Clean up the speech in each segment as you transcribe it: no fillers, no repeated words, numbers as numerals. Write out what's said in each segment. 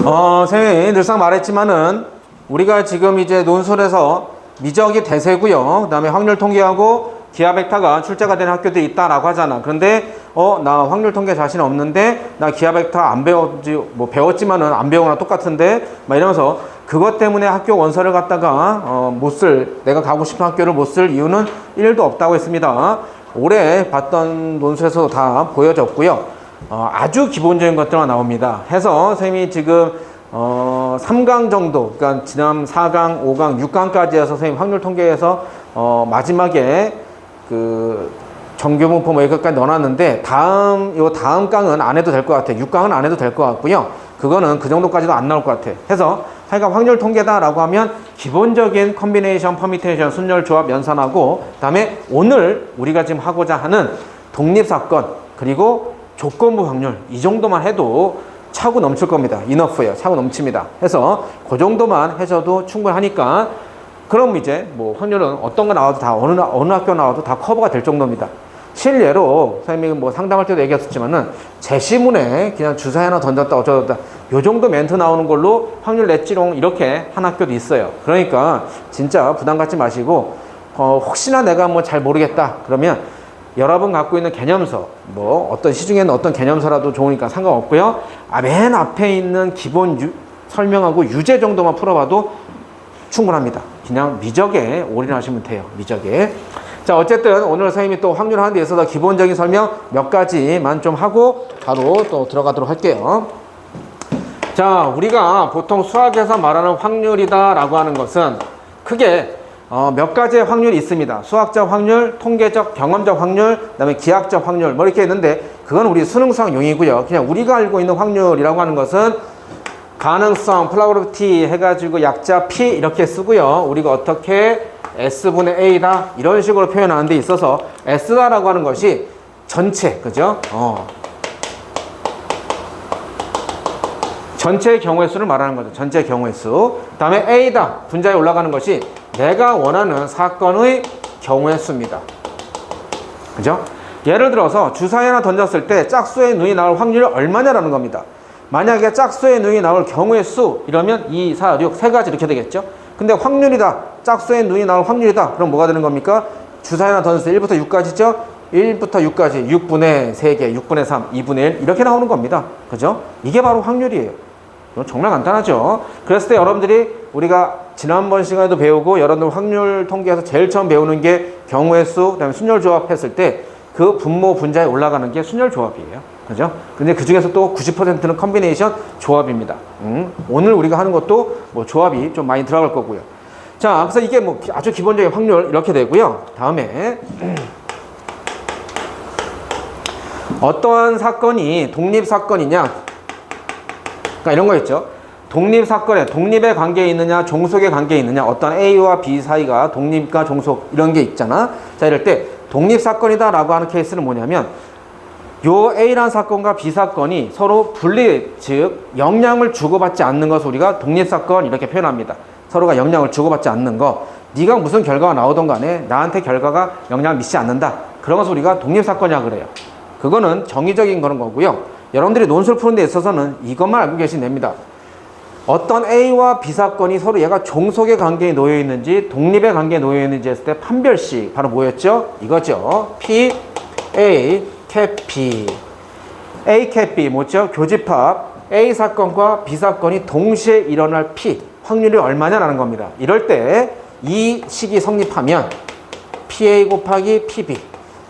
선생님이 늘상 말했지만은 우리가 지금 이제 논술에서 미적이 대세고요. 그 다음에 확률 통계하고 기하 벡터가 출제가 되는 학교들이 있다라고 하잖아. 그런데 나 확률 통계 자신 없는데 나 기하 벡터 안 배웠지, 뭐 배웠지만은 안 배우거나 똑같은데 막 이러면서 그것 때문에 학교 원서를 갖다가 내가 가고 싶은 학교를 못 쓸 이유는 1도 없다고 했습니다. 올해 봤던 논술에서도 다 보여졌고요. 아주 기본적인 것들만 나옵니다. 해서 선생님이 지금 3강 정도, 그러니까 지난 4강, 5강, 6강까지 해서 선생님 확률 통계에서 마지막에 그 정규분포 뭐 여기까지 넣어놨는데 다음 강은 안 해도 될 것 같아. 6강은 안 해도 될 것 같고요. 그거는 그 정도까지도 안 나올 것 같아. 해서 하여간 확률 통계다라고 하면 기본적인 컨비네이션, 퍼미테이션, 순열 조합 연산하고 그다음에 오늘 우리가 지금 하고자 하는 독립사건 그리고 조건부 확률 이 정도만 해도 차고 넘칠 겁니다. 이너프예요. 차고 넘칩니다. 해서 그 정도만 해줘도 충분하니까 그럼 이제 뭐 확률은 어떤 거 나와도 다 어느 학교 나와도 다 커버가 될 정도입니다. 실례로 선생님이 뭐 상담할 때도 얘기했었지만은 제시문에 그냥 주사위 하나 던졌다 어쩌다 요 정도 멘트 나오는 걸로 확률 냈지롱 이렇게 한 학교도 있어요. 그러니까 진짜 부담 갖지 마시고 혹시나 내가 뭐 잘 모르겠다 그러면 여러분 갖고 있는 개념서 뭐 어떤 시중에는 어떤 개념서라도 좋으니까 상관없고요. 맨 앞에 있는 기본 설명하고 유제 정도만 풀어봐도 충분합니다. 그냥 미적에 올인하시면 돼요. 미적에. 자, 어쨌든 오늘 선생님이 또 확률 하는 데 있어서 기본적인 설명 몇 가지만 좀 하고 바로 또 들어가도록 할게요. 자, 우리가 보통 수학에서 말하는 확률이다 라고 하는 것은 크게 몇 가지의 확률이 있습니다. 수학적 확률, 통계적, 경험적 확률, 그 다음에 기하학적 확률 뭐 이렇게 있는데 그건 우리 수능수학 용이고요. 그냥 우리가 알고 있는 확률이라고 하는 것은 가능성, 플라우러티 해가지고 약자 P 이렇게 쓰고요. 우리가 어떻게 S분의 A다 이런 식으로 표현하는 데 있어서 S다라고 하는 것이 전체, 그죠? 전체의 경우의 수를 말하는 거죠. 전체의 경우의 수. 그 다음에 A다 분자에 올라가는 것이 내가 원하는 사건의 경우의 수입니다. 그죠? 예를 들어서 주사위 하나 던졌을 때 짝수의 눈이 나올 확률이 얼마냐라는 겁니다. 만약에 짝수의 눈이 나올 경우의 수 이러면 2, 4, 6 세 가지 이렇게 되겠죠. 근데 확률이다. 짝수의 눈이 나올 확률이다. 그럼 뭐가 되는 겁니까? 주사위 하나 던졌을 때 1부터 6까지죠. 1부터 6까지 6분의 3개, 6분의 3, 2분의 1 이렇게 나오는 겁니다. 그죠? 이게 바로 확률이에요. 정말 간단하죠. 그랬을 때 여러분들이 우리가 지난번 시간에도 배우고 여러분들 확률 통계에서 제일 처음 배우는 게 경우의 수, 그다음에 순열 조합 했을 때 그 분모 분자에 올라가는 게 순열 조합이에요. 그죠? 근데 그 중에서 또 90%는 컨비네이션 조합입니다. 오늘 우리가 하는 것도 뭐 조합이 좀 많이 들어갈 거고요. 자, 그래서 이게 뭐 아주 기본적인 확률 이렇게 되고요. 다음에 어떠한 사건이 독립사건이냐? 그러니까 이런 거 있죠. 독립사건에 독립의 관계에 있느냐, 종속의 관계에 있느냐, 어떤 A와 B 사이가 독립과 종속 이런 게 있잖아. 자, 이럴 때 독립사건이다 라고 하는 케이스는 뭐냐면 요 A라는 사건과 B 사건이 서로 분리, 즉 영향을 주고받지 않는 것을 우리가 독립사건 이렇게 표현합니다. 서로가 영향을 주고받지 않는 거. 네가 무슨 결과가 나오던 간에 나한테 결과가 영향을 미치지 않는다. 그런 것을 우리가 독립사건이라고 그래요. 그거는 정의적인 그런 거고요. 여러분들이 논술 푸는 데 있어서는 이것만 알고 계시면 됩니다. 어떤 A와 B 사건이 서로 얘가 종속의 관계에 놓여 있는지 독립의 관계에 놓여 있는지 했을 때 판별식 바로 뭐였죠? 이거죠. P, A, 캡 B. A 캡 B 뭐죠? 교집합 A 사건과 B 사건이 동시에 일어날 P 확률이 얼마냐라는 겁니다. 이럴 때 이 식이 성립하면 PA 곱하기 PB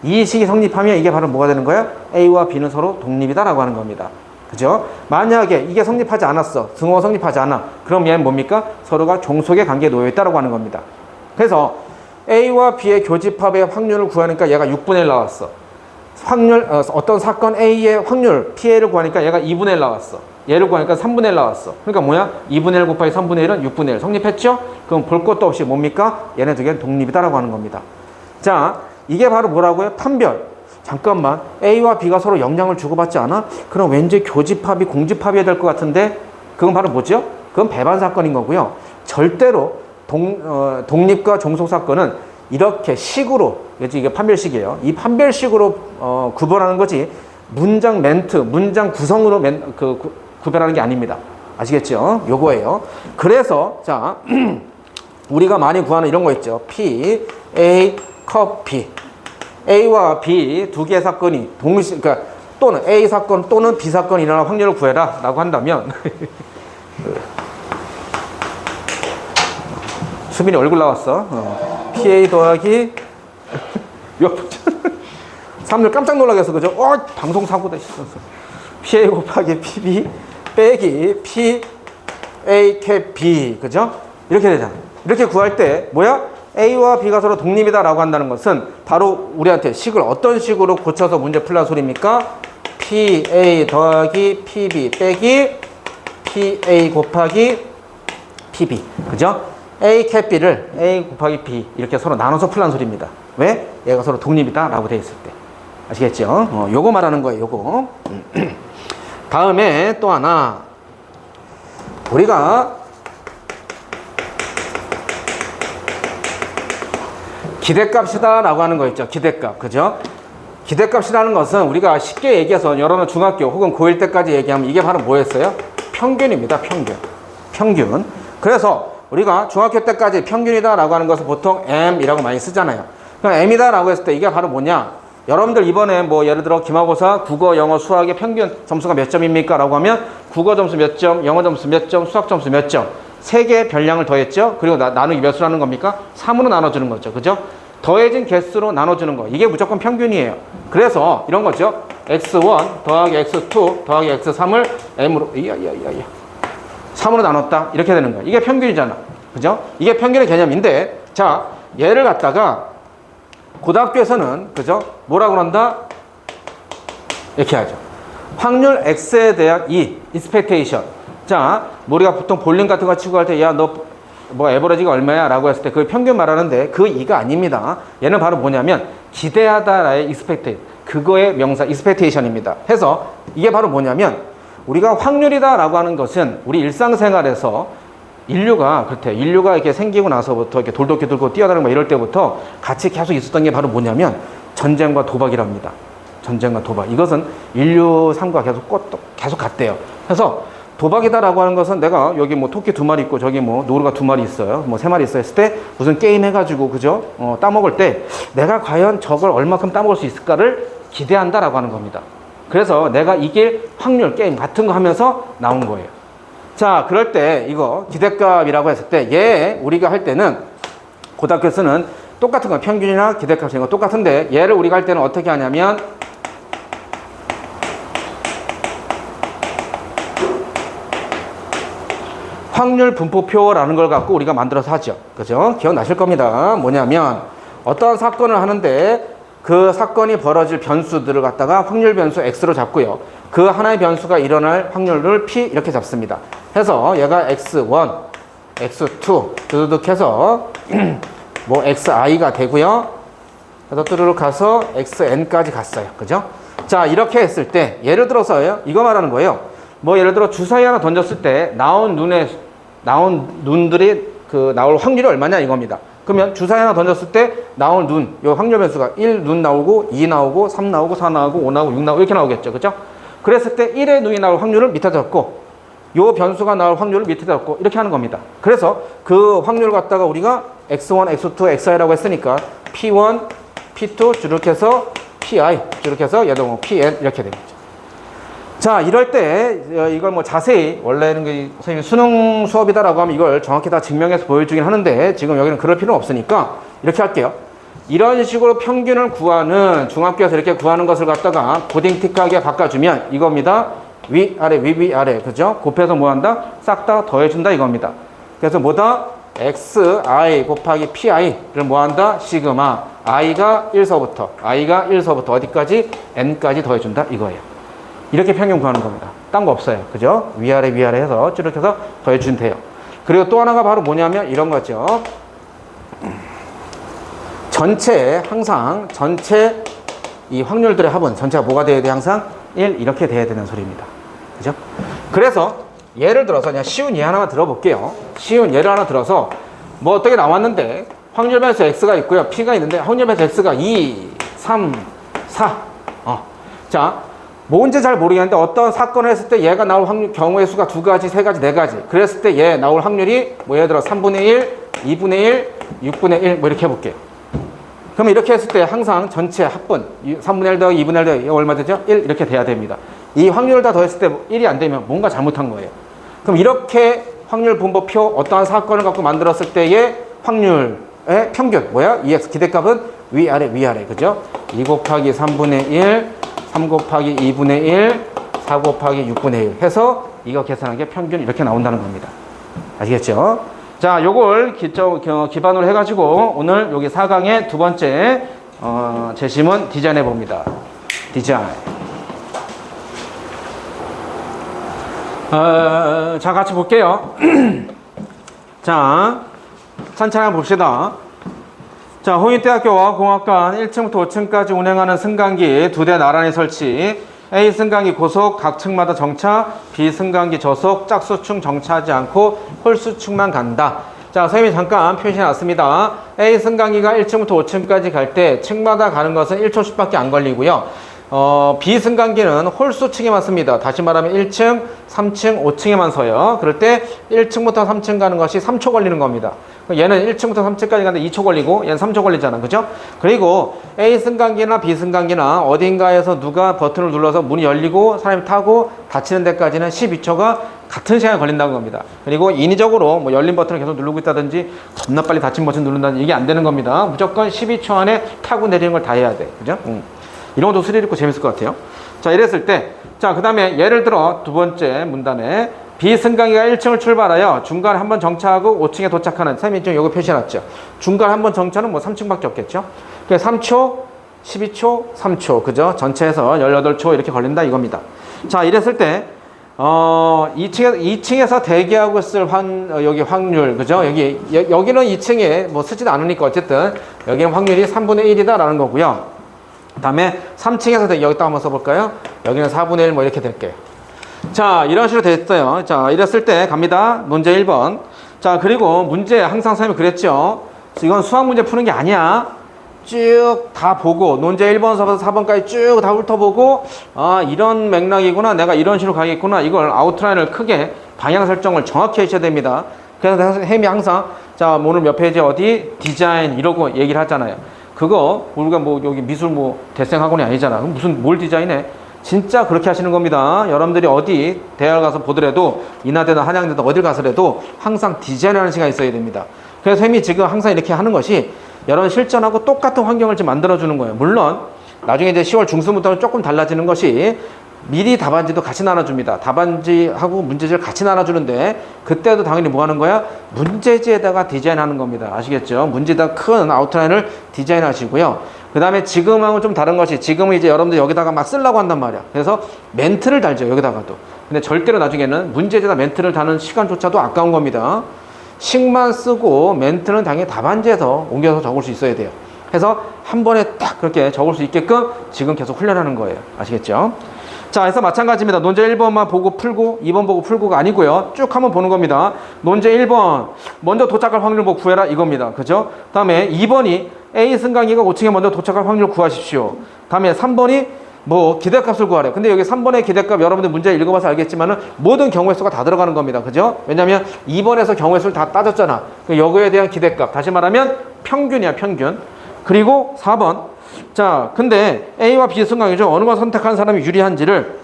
이 식이 성립하면 이게 바로 뭐가 되는 거야? A와 B는 서로 독립이다 라고 하는 겁니다. 그죠? 만약에 이게 성립하지 않았어. 등호가 성립하지 않아. 그럼 얘는 뭡니까? 서로가 종속의 관계에 놓여 있다고 하는 겁니다. 그래서 A와 B의 교집합의 확률을 구하니까 얘가 6분의 1 나왔어. 어떤 사건 A의 확률 PA를 구하니까 얘가 2분의 1 나왔어. 얘를 구하니까 3분의 1 나왔어. 그러니까 뭐야? 2분의 1 곱하기 3분의 1은 6분의 1 성립했죠? 그럼 볼 것도 없이 뭡니까? 얘네 두 개는 독립이다라고 하는 겁니다. 자, 이게 바로 뭐라고요? 판별. 잠깐만, A와 B가 서로 영향을 주고받지 않아? 그럼 왠지 교집합이 공집합이어야 될 것 같은데 그건 바로 뭐죠? 그건 배반 사건인 거고요. 절대로 독립과 종속 사건은 이렇게 식으로, 이게 판별식이에요. 이 판별식으로 구별하는 거지 문장 멘트, 문장 구성으로 구별하는 게 아닙니다. 아시겠죠? 요거예요. 그래서 자 우리가 많이 구하는 이런 거 있죠. P, A, 커피. A와 B 두 개의 사건이 그러니까 또는 A 사건 또는 B 사건이 일어날 확률을 구해라 라고 한다면 수빈이 얼굴 나왔어. PA 더하기 몇 3일 깜짝 놀라겠어. 그죠? 방송 사고다 싶었어. PA 곱하기 PB 빼기 PA 캡 B. 그죠? 이렇게 되잖아. 이렇게 구할 때 뭐야? A와 B가 서로 독립이다 라고 한다는 것은 바로 우리한테 식을 어떤 식으로 고쳐서 문제 풀란 소리입니까? PA 더하기 PB 빼기 PA 곱하기 PB. 그죠? A 캡 B를 A 곱하기 B 이렇게 서로 나눠서 풀란 소리입니다. 왜? 얘가 서로 독립이다 라고 돼 있을 때. 아시겠죠? 요거 말하는 거예요. 요거. 다음에 또 하나 우리가 기대값이다 라고 하는 거 있죠. 기대값. 그죠? 기대값이라는 것은 우리가 쉽게 얘기해서 여러분 중학교 혹은 고1 때까지 얘기하면 이게 바로 뭐였어요? 평균입니다. 평균. 그래서 우리가 중학교 때까지 평균이다 라고 하는 것을 보통 M이라고 많이 쓰잖아요. 그럼 M이다 라고 했을 때 이게 바로 뭐냐? 여러분들 이번에 뭐 예를 들어 기말고사 국어, 영어, 수학의 평균 점수가 몇 점입니까? 라고 하면 국어 점수 몇 점, 영어 점수 몇 점, 수학 점수 몇 점. 세 개의 별량을 더했죠. 그리고 나누기 몇으로 하는 겁니까? 3으로 나눠주는 거죠. 그죠? 더해진 개수로 나눠주는 거. 이게 무조건 평균이에요. 그래서 이런 거죠. x1 더하기 x2 더하기 x3을 m으로 3으로 나눴다. 이렇게 되는 거예요. 이게 평균이잖아. 그죠? 이게 평균의 개념인데 자 얘를 갖다가 고등학교에서는 그죠? 뭐라고 그런다? 이렇게 하죠. 확률 x에 대한 expectation. 자, 우리가 보통 볼링 같은 거 치고 할 때 야 너 뭐 에버리지가 얼마야? 라고 했을 때 그 평균 말하는데 그 2가 아닙니다. 얘는 바로 뭐냐면 기대하다라의 expected. 그거의 명사 expectation입니다. 해서 이게 바로 뭐냐면 우리가 확률이다 라고 하는 것은 우리 일상생활에서 인류가 이렇게 생기고 나서부터 이렇게 돌도끼 들고 뛰어다니고 이럴 때부터 같이 계속 있었던 게 바로 뭐냐면 전쟁과 도박이랍니다. 전쟁과 도박. 이것은 인류 삶과 계속 같대요. 그래서 도박이다라고 하는 것은 내가 여기 뭐 토끼 2마리 있고 저기 뭐 노루가 2마리 있어요. 뭐 3마리 있어 했을 때 무슨 게임 해가지고 그죠? 따먹을 때 내가 과연 저걸 얼마큼 따먹을 수 있을까를 기대한다라고 하는 겁니다. 그래서 내가 이길 확률 게임 같은 거 하면서 나온 거예요. 자, 그럴 때 이거 기대값이라고 했을 때 얘 우리가 할 때는 고등학교에서는 똑같은 거 평균이나 기대값 이런 거 똑같은데 얘를 우리가 할 때는 어떻게 하냐면 확률 분포표라는 걸 갖고 우리가 만들어서 하죠. 그죠? 기억나실 겁니다. 뭐냐면 어떤 사건을 하는데 그 사건이 벌어질 변수들을 갖다가 확률 변수 X로 잡고요. 그 하나의 변수가 일어날 확률을 P 이렇게 잡습니다. 해서 얘가 X1, X2 두둑 해서 뭐 XI가 되고요. 그래서 뚜루룩 가서 XN까지 갔어요. 그죠? 자, 이렇게 했을 때 예를 들어서요. 이거 말하는 거예요. 뭐 예를 들어 주사위 하나 던졌을 때 나온 눈들이 나올 확률이 얼마냐 이겁니다. 그러면 주사위 하나 던졌을 때 나올 눈, 요 확률 변수가 1 눈 나오고 2 나오고 3 나오고 4 나오고 5 나오고 6 나오고 이렇게 나오겠죠. 그죠? 그랬을 때 1의 눈이 나올 확률을 밑에 적고 요 변수가 나올 확률을 밑에 적고 이렇게 하는 겁니다. 그래서 그 확률 갖다가 우리가 x1, x2, xi라고 했으니까 p1, p2 쭉 해서 pi 쭉 해서 얘도 뭐 pn 이렇게 되겠죠. 자, 이럴 때 이걸 뭐 자세히 원래는 선생님 수능 수업이다라고 하면 이걸 정확히 다 증명해서 보여주긴 하는데 지금 여기는 그럴 필요는 없으니까 이렇게 할게요. 이런 식으로 평균을 구하는 중학교에서 이렇게 구하는 것을 갖다가 고딩틱하게 바꿔주면 이겁니다. 위아래 위아래 그죠? 곱해서 뭐 한다? 싹 다 더해준다 이겁니다. 그래서 뭐다? xi 곱하기 pi를 뭐 한다? 시그마 i가 1서부터 어디까지? n까지 더해준다 이거예요. 이렇게 평균 구하는 겁니다. 딴 거 없어요. 그죠? 위아래 해서 쭉 해서 더해주면 돼요. 그리고 또 하나가 바로 뭐냐면 이런 거죠. 항상 전체 이 확률들의 합은 전체가 뭐가 돼야 돼? 항상 1 이렇게 돼야 되는 소리입니다. 그죠? 그래서 예를 들어서 그냥 쉬운 예 하나만 들어볼게요. 쉬운 예를 하나 들어서 뭐 어떻게 나왔는데 확률 변수 x가 있고요. p가 있는데 확률 변수 x가 2, 3, 4. 자, 뭔지 잘 모르겠는데 어떤 사건을 했을 때 얘가 나올 확률, 경우의 수가 2가지, 3가지, 4가지. 그랬을 때 얘 나올 확률이 뭐 예를 들어 3분의 1, 2분의 1, 6분의 1 뭐 이렇게 해볼게. 그러면 이렇게 했을 때 항상 전체 합분 3분의 1 더하기 2분의 1 더하기 얼마 되죠? 1 이렇게 돼야 됩니다. 이 확률을 다 더했을 때 1이 안 되면 뭔가 잘못한 거예요. 그럼 이렇게 확률 분포표 어떠한 사건을 갖고 만들었을 때의 확률의 평균 뭐야? EX 기대값은 위아래 위아래 그죠? 2 곱하기 3분의 1 3 곱하기 2분의 1 4 곱하기 6분의 1 해서 이거 계산한 게 평균 이렇게 나온다는 겁니다. 아시겠죠? 자, 요걸 기반으로 해가지고 오늘 여기 4강의 두 번째 재심은 디자인해 봅니다. 디자인. 자, 같이 볼게요. 자, 천천히 한번 봅시다. 자, 홍익대학교와 공학관 1층부터 5층까지 운행하는 승강기 2대 나란히 설치. A 승강기 고속 각 층마다 정차, B 승강기 저속 짝수층 정차하지 않고 홀수층만 간다. 자, 선생님이 잠깐 표시해 놨습니다. A 승강기가 1층부터 5층까지 갈 때 층마다 가는 것은 1초씩밖에 안 걸리고요. B 승강기는 홀수층에만 씁니다. 다시 말하면 1층, 3층, 5층에만 서요. 그럴 때 1층부터 3층 가는 것이 3초 걸리는 겁니다. 얘는 1층부터 3층까지 가는데 2초 걸리고 얘는 3초 걸리잖아. 그죠? 그리고 A 승강기나 B 승강기나 어딘가에서 누가 버튼을 눌러서 문이 열리고 사람이 타고 닫히는 데까지는 12초가 같은 시간이 걸린다는 겁니다. 그리고 인위적으로 뭐 열린 버튼을 계속 누르고 있다든지 겁나 빨리 닫힌 버튼 누른다든지 이게 안 되는 겁니다. 무조건 12초 안에 타고 내리는 걸 다 해야 돼. 그죠? 이런 것도 스릴 있고 재밌을 것 같아요. 자, 이랬을 때, 자, 그 다음에 예를 들어 두 번째 문단에 B 승강기가 1층을 출발하여 중간에 한번 정차하고 5층에 도착하는, 선생님이 지금 여기 표시해놨죠. 중간에 한번 정차는 뭐 3층밖에 없겠죠. 그래서 3초, 12초, 3초, 그죠? 전체에서 18초 이렇게 걸린다 이겁니다. 자, 이랬을 때, 2층에서 대기하고 있을 여기 확률, 그죠? 여기는 2층에 뭐 쓰지도 않으니까 어쨌든 여기는 확률이 3분의 1이다라는 거고요. 그 다음에 3층에서 여기다 한번 써볼까요? 여기는 4분의 1 뭐 이렇게 될게요. 자, 이런 식으로 됐어요. 자, 이랬을 때 갑니다. 문제 1번. 자, 그리고 문제 항상 선생님이 그랬죠. 이건 수학 문제 푸는 게 아니야. 쭉 다 보고 논제 1번서부터 4번까지 쭉 다 훑어보고 아, 이런 맥락이구나. 내가 이런 식으로 가겠구나. 이걸 아웃라인을 크게 방향 설정을 정확히 하셔야 됩니다. 그래서 선생님이 항상 자, 오늘 몇 페이지 어디 디자인 이러고 얘기를 하잖아요. 그거 우리가 뭐 여기 미술 뭐 대생학원이 아니잖아. 그럼 무슨 뭘 디자인해? 진짜 그렇게 하시는 겁니다. 여러분들이 어디 대학을 가서 보더라도 인하대든 한양대든 어딜 가서라도 항상 디자인하는 시간이 있어야 됩니다. 그래서 쌤이 지금 항상 이렇게 하는 것이 여러분 실전하고 똑같은 환경을 좀 만들어주는 거예요. 물론 나중에 이제 10월 중순부터는 조금 달라지는 것이 미리 답안지도 같이 나눠줍니다. 답안지하고 문제지를 같이 나눠주는데 그때도 당연히 뭐 하는 거야? 문제지에다가 디자인하는 겁니다. 아시겠죠? 문제에다 큰 아웃라인을 디자인하시고요. 그 다음에 지금하고 좀 다른 것이 지금은 이제 여러분들 여기다가 막 쓰려고 한단 말이야. 그래서 멘트를 달죠. 여기다가도. 근데 절대로 나중에는 문제지에다 멘트를 다는 시간조차도 아까운 겁니다. 식만 쓰고 멘트는 당연히 답안지에서 옮겨서 적을 수 있어야 돼요. 해서 한 번에 딱 그렇게 적을 수 있게끔 지금 계속 훈련하는 거예요. 아시겠죠? 자, 그래서 마찬가지입니다. 논제 1번만 보고 풀고 2번 보고 풀고가 아니고요. 쭉 한번 보는 겁니다. 논제 1번 먼저 도착할 확률 뭐 구해라 이겁니다. 그죠? 다음에 2번이 A 승강기가 5층에 먼저 도착할 확률 구하십시오. 다음에 3번이 뭐 기대값을 구하래요. 근데 여기 3번의 기대값 여러분들 문제 읽어봐서 알겠지만은 모든 경우의 수가 다 들어가는 겁니다. 그죠? 왜냐면 2번에서 경우의 수를 다 따졌잖아. 여기에 대한 기대값. 다시 말하면 평균이야, 평균. 그리고 4번. 자, 근데 A와 B 승강이죠. 어느 걸 선택한 사람이 유리한지를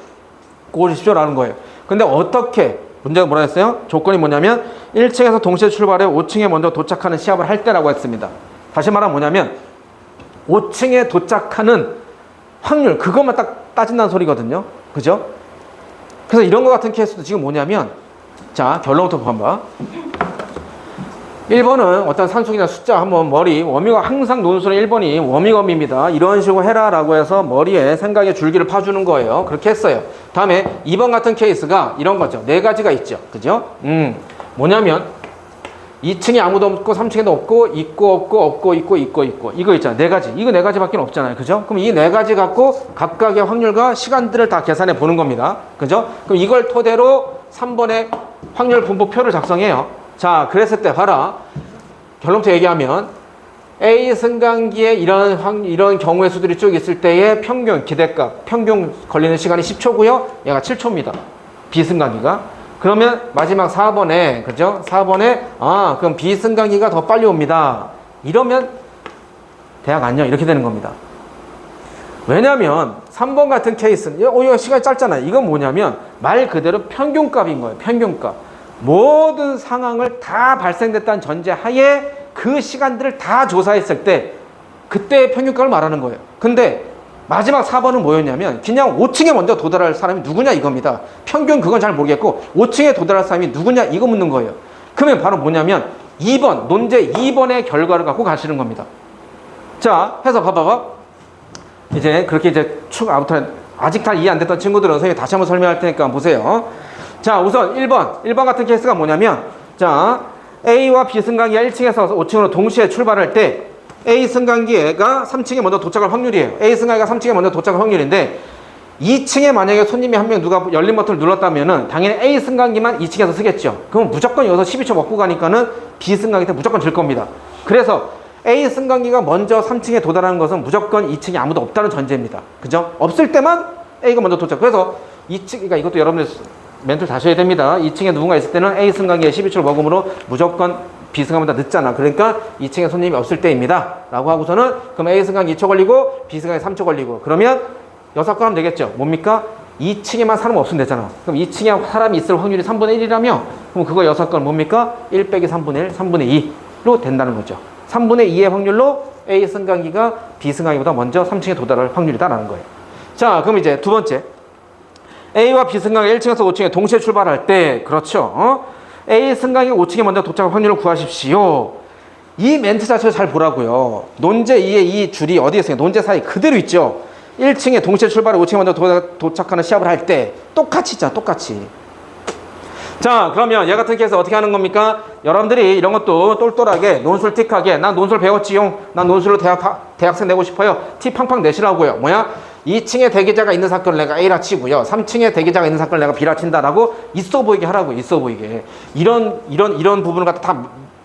고르십시오라는 거예요. 근데 어떻게? 문제가 뭐라 했어요? 조건이 뭐냐면 1층에서 동시에 출발해 5층에 먼저 도착하는 시합을 할 때라고 했습니다. 다시 말하면 뭐냐면 5층에 도착하는 확률 그것만 딱 따진다는 소리거든요. 그죠? 그래서 이런 거 같은 케이스도 지금 뭐냐면 자, 결론부터 봐봐. 1번은 어떤 산속이나 숫자 한번 머리 워밍업 항상 논술의 1번이 워밍업입니다. 이런 식으로 해라라고 해서 머리에 생각의 줄기를 파주는 거예요. 그렇게 했어요. 다음에 2번 같은 케이스가 이런 거죠. 4가지가 있죠. 그죠? 뭐냐면 2층에 아무도 없고 3층에도 없고 있고 이거 있잖아요. 4가지. 이거 4가지밖에 없잖아요. 그죠? 그럼 이 4가지 갖고 각각의 확률과 시간들을 다 계산해 보는 겁니다. 그죠? 그럼 이걸 토대로 3번의 확률 분포표를 작성해요. 자, 그랬을 때 봐라. 결론부터 얘기하면 A 승강기에 이런 경우의 수들이 쭉 있을 때의 평균 기대값, 평균 걸리는 시간이 10초고요. 얘가 7초입니다. B 승강기가. 그러면 마지막 4번에, 그죠? 4번에, 그럼 B 승강기가 더 빨리 옵니다. 이러면 대학 안녕. 이렇게 되는 겁니다. 왜냐면 3번 같은 케이스는, 이거 시간이 짧잖아요. 이건 뭐냐면 말 그대로 평균값인 거예요. 평균값. 모든 상황을 다 발생됐다는 전제 하에 그 시간들을 다 조사했을 때 그때의 평균값을 말하는 거예요. 근데 마지막 4번은 뭐였냐면 그냥 5층에 먼저 도달할 사람이 누구냐 이겁니다. 평균 그건 잘 모르겠고 5층에 도달할 사람이 누구냐 이거 묻는 거예요. 그러면 바로 뭐냐면 2번, 논제 2번의 결과를 갖고 가시는 겁니다. 자, 해서 봐봐. 이제 그렇게 이제 아무튼 아직 다 이해 안 됐던 친구들은 선생님이 다시 한번 설명할 테니까 보세요. 자, 우선 1번 같은 케이스가 뭐냐면, 자, A와 B 승강기가 1층에서 5층으로 동시에 출발할 때 A 승강기가 3층에 먼저 도착할 확률이에요. A 승강기가 3층에 먼저 도착할 확률인데 2층에 만약에 손님이 한 명 누가 열린 버튼을 눌렀다면은 당연히 A 승강기만 2층에서 쓰겠죠. 그럼 무조건 여기서 12초 먹고 가니까는 B 승강기한테 무조건 질 겁니다. 그래서 A 승강기가 먼저 3층에 도달하는 것은 무조건 2층에 아무도 없다는 전제입니다. 그죠? 없을 때만 A가 먼저 도착. 그래서 2층, 그러니까 이것도 여러분들 멘트를 다셔야 됩니다. 2층에 누군가 있을 때는 A 승강기에 12초를 먹음으로 무조건 B 승강보다 늦잖아. 그러니까 2층에 손님이 없을 때입니다. 라고 하고서는 그럼 A 승강기 2초 걸리고 B 승강기 3초 걸리고 그러면 6건 하면 되겠죠. 뭡니까? 2층에만 사람 없으면 되잖아. 그럼 2층에 사람이 있을 확률이 3분의 1이라며 그럼 그거 6건 뭡니까? 1 빼기 3분의 1, 3분의 2로 된다는 거죠. 3분의 2의 확률로 A 승강기가 B 승강기보다 먼저 3층에 도달할 확률이다라는 거예요. 자, 그럼 이제 두 번째. A와 B 승강기 1층에서 5층에 동시에 출발할 때, 그렇죠. A 승강기가 5층에 먼저 도착할 확률을 구하십시오. 이 멘트 자체를 잘 보라고요. 논제 2의 이 줄이 어디에 있어요? 논제 사이 그대로 있죠. 1층에 동시에 출발해 5층에 먼저 도착하는 시합을 할 때 똑같이 있잖아. 똑같이. 자, 그러면 얘 같은 케이스 어떻게 하는 겁니까? 여러분들이 이런 것도 똘똘하게 논술 틱하게 난 논술 배웠지용. 난 논술로 대학생 내고 싶어요. 티 팡팡 내시라고요. 뭐야? 2층에 대기자가 있는 사건을 내가 A라 치고요. 3층에 대기자가 있는 사건을 내가 B라 친다라고 있어 보이게 하라고. 있어 보이게. 이런 부분을 갖다 다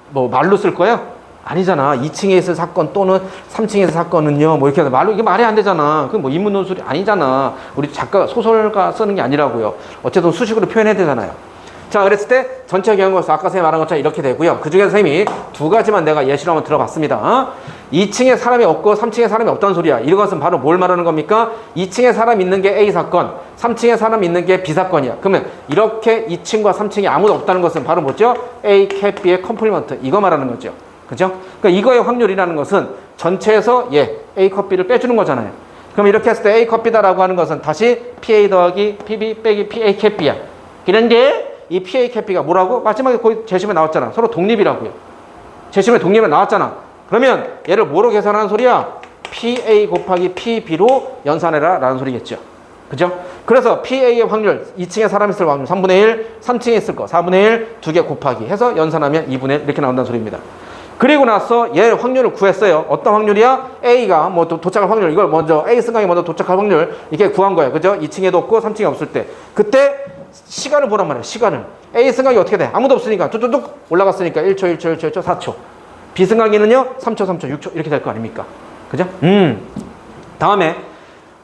뭐 말로 쓸 거야? 아니잖아. 2층에 있을 사건 또는 3층에 있을 사건은요. 뭐 이렇게 말로 이게 말이 안 되잖아. 그 뭐 인문 논술이 아니잖아. 우리 작가 소설가 쓰는 게 아니라고요. 어쨌든 수식으로 표현해야 되잖아요. 자, 그랬을 때 전체 경우에서 아까 선생님이 말한 것처럼 이렇게 되고요. 그 중에서 선생님이 두 가지만 내가 예시로 한번 들어봤습니다. 2층에 사람이 없고 3층에 사람이 없다는 소리야. 이것은 바로 뭘 말하는 겁니까? 2층에 사람 있는 게 A 사건, 3층에 사람 있는 게 B 사건이야. 그러면 이렇게 2층과 3층에 아무도 없다는 것은 바로 뭐죠? A 캡 B의 컴플리먼트. 이거 말하는 거죠. 그죠? 그러니까 이거의 확률이라는 것은 전체에서 A 컵 B를 빼주는 거잖아요. 그럼 이렇게 했을 때 A 컵 B다라고 하는 것은 다시 PA 더하기 PB 빼기 PA 캡 B야. 그런데 이 PA 캡 B가 뭐라고? 마지막에 거기 제시문에 나왔잖아. 서로 독립이라고요. 제시문에 독립이 나왔잖아. 그러면 얘를 뭐로 계산하는 소리야? PA 곱하기 PB로 연산해라 라는 소리겠죠. 그죠? 그래서 PA의 확률, 2층에 사람 있을 확률 3분의 1, 3층에 있을 거 4분의 1, 2개 곱하기 해서 연산하면 2분의 1 이렇게 나온다는 소리입니다. 그리고 나서 얘 확률을 구했어요. 어떤 확률이야? A가 뭐 도착할 확률, 이걸 먼저 A 승강이 먼저 도착할 확률 이렇게 구한 거예요. 그죠? 2층에도 없고 3층에 없을 때. 그때 시간을 보란 말이야. 시간을. A 승강이 어떻게 돼? 아무도 없으니까 뚝뚝뚝 올라갔으니까 1초, 1초, 1초, 1초, 4초. B 승강기는요? 3초, 3초, 6초 이렇게 될 거 아닙니까? 그죠? 다음에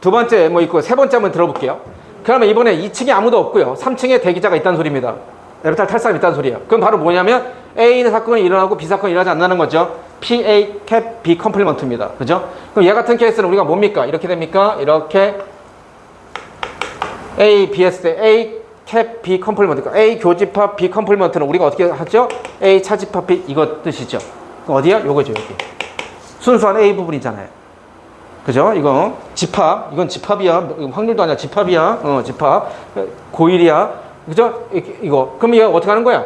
두 번째 뭐 있고 세 번째 한번 들어볼게요. 그러면 이번에 2층에 아무도 없고요. 3층에 대기자가 있다는 소리입니다. 에르탈 탈 사람이 있다는 소리예요. 그럼 바로 뭐냐면 A 사건이 일어나고 B 사건이 일어나지 않는다는 거죠. PA 캡 B 컴플리먼트입니다. 그죠? 그럼 얘 같은 케이스는 우리가 뭡니까? 이렇게 됩니까? 이렇게 A, B 했을 때 A 캡 B 컴플리먼트. A 교집합 B 컴플리먼트는 우리가 어떻게 하죠? A 차집합 B 이거 뜻이죠. 그럼 어디야? 요거죠, 여기. 순수한 A 부분이잖아요. 그죠? 이거 집합. 이건 집합이야. 확률도 아니야. 집합이야. 집합. 고일이야. 그죠? 이거. 그럼 이거 어떻게 하는 거야?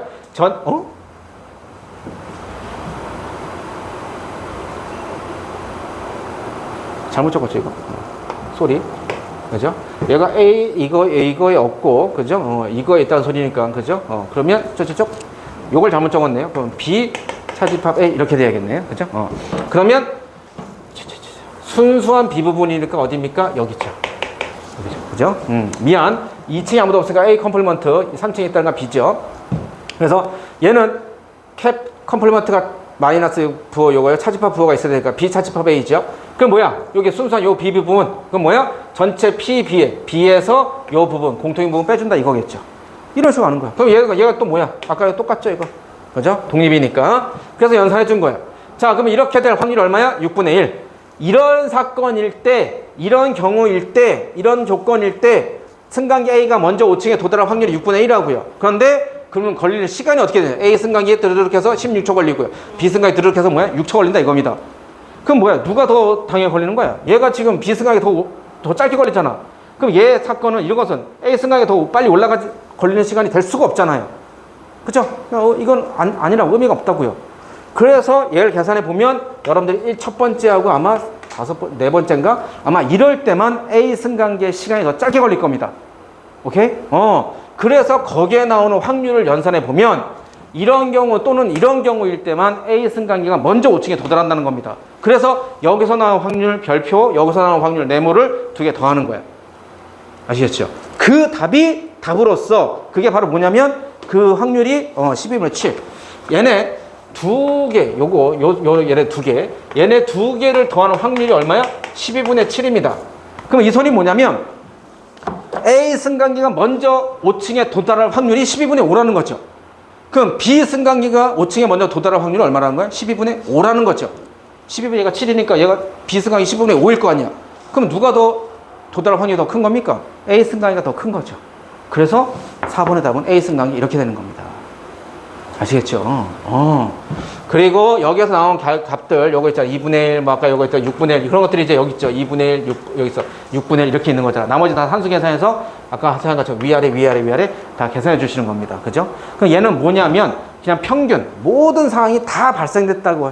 잘못 적었죠, 이거. 소리. 그죠? 얘가 A, 이거에 없고, 그죠? 이거에 있다는 소리니까, 그죠? 그러면, 요걸 잘못 적었네요. 그럼 B, 차집합 A, 이렇게 돼야겠네요. 그죠? 그러면, 순수한 B 부분이니까 어디입니까? 여기 있죠. 여기죠. 그죠? 미안. 2층에 아무도 없으니까 A 컴플리먼트, 3층에 있다는 건 B죠. 그래서 얘는 캡 컴플리먼트가 마이너스 부호 요거요. 차집합 부호가 있어야 되니까 비차집합 A죠. 그럼 뭐야? 여기 순수한 요 B 부분. 그럼 뭐야? 전체 PB에 B에서 요 부분, 공통인 부분 빼준다 이거겠죠. 이런 식으로 하는 거야. 그럼 얘가 또 뭐야? 아까랑 똑같죠, 이거. 그죠? 독립이니까. 그래서 연산해 준 거야. 자, 그러면 이렇게 될 확률이 얼마야? 6분의 1. 이런 사건일 때, 이런 경우일 때, 이런 조건일 때 승강기 A가 먼저 5층에 도달할 확률이 6분의 1이라고요. 그런데 그러면 걸리는 시간이 어떻게 되냐? A 승강기에 드르륵 해서 16초 걸리고요. B 승강기 드르륵 해서 뭐야? 6초 걸린다 이겁니다. 그럼 뭐야? 누가 더 당연히 걸리는 거야? 얘가 지금 B 승강기 더 짧게 걸리잖아. 그럼 얘 사건은 이것은 A 승강기 더 빨리 올라가지 걸리는 시간이 될 수가 없잖아요. 그죠? 이건 아니라고 의미가 없다고요. 그래서 얘를 계산해 보면 여러분들이 첫 번째하고 아마 네 번째인가? 아마 이럴 때만 A 승강기의 시간이 더 짧게 걸릴 겁니다. 오케이? 그래서 거기에 나오는 확률을 연산해 보면 이런 경우 또는 이런 경우일 때만 A 승강기가 먼저 5층에 도달한다는 겁니다. 그래서 여기서 나온 확률 별표, 여기서 나온 확률 네모를 두 개 더하는 거야. 아시겠죠? 그 답이 답으로서 그게 바로 뭐냐면 그 확률이 12분의 7. 얘네 두 개, 얘네 두 개. 얘네 두 개를 더하는 확률이 얼마야? 12분의 7입니다. 그럼 이 소리 뭐냐면 A 승강기가 먼저 5층에 도달할 확률이 12분의 5라는 거죠. 그럼 B 승강기가 5층에 먼저 도달할 확률이 얼마라는 거야? 12분의 5라는 거죠. 12분의 얘가 7이니까 얘가 B 승강기 12분의 5일 거 아니야. 그럼 누가 더 도달할 확률이 더 큰 겁니까? A 승강기가 더 큰 거죠. 그래서 4번의 답은 A 승강기 이렇게 되는 겁니다. 아시겠죠? 그리고 여기에서 나온 값들, 요거 있잖아. 2분의 1, 뭐 아까 요거 있잖아. 6분의 1, 그런 것들이 이제 여기 있죠. 2분의 1, 여기 있어. 6분의 1 이렇게 있는 거잖아. 나머지 다 산수 계산해서 아까 하신 것처럼 위아래 다 계산해 주시는 겁니다. 그죠? 그럼 얘는 뭐냐면 그냥 평균, 모든 상황이 다 발생됐다고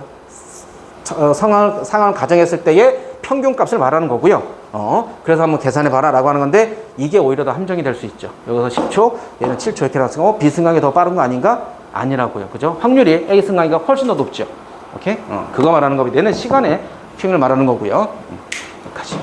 상황을 가정했을 때의 평균 값을 말하는 거고요. 그래서 한번 계산해 봐라 라고 하는 건데 이게 오히려 더 함정이 될 수 있죠. 여기서 10초, 얘는 7초 이렇게 나왔으니까 B 승강이 더 빠른 거 아닌가? 아니라고요. 그죠? 확률이 A 승강기가 훨씬 더 높죠. 오케이? 그거 말하는 거고 얘는 시간의 평균을 말하는 거고요. 여기까지.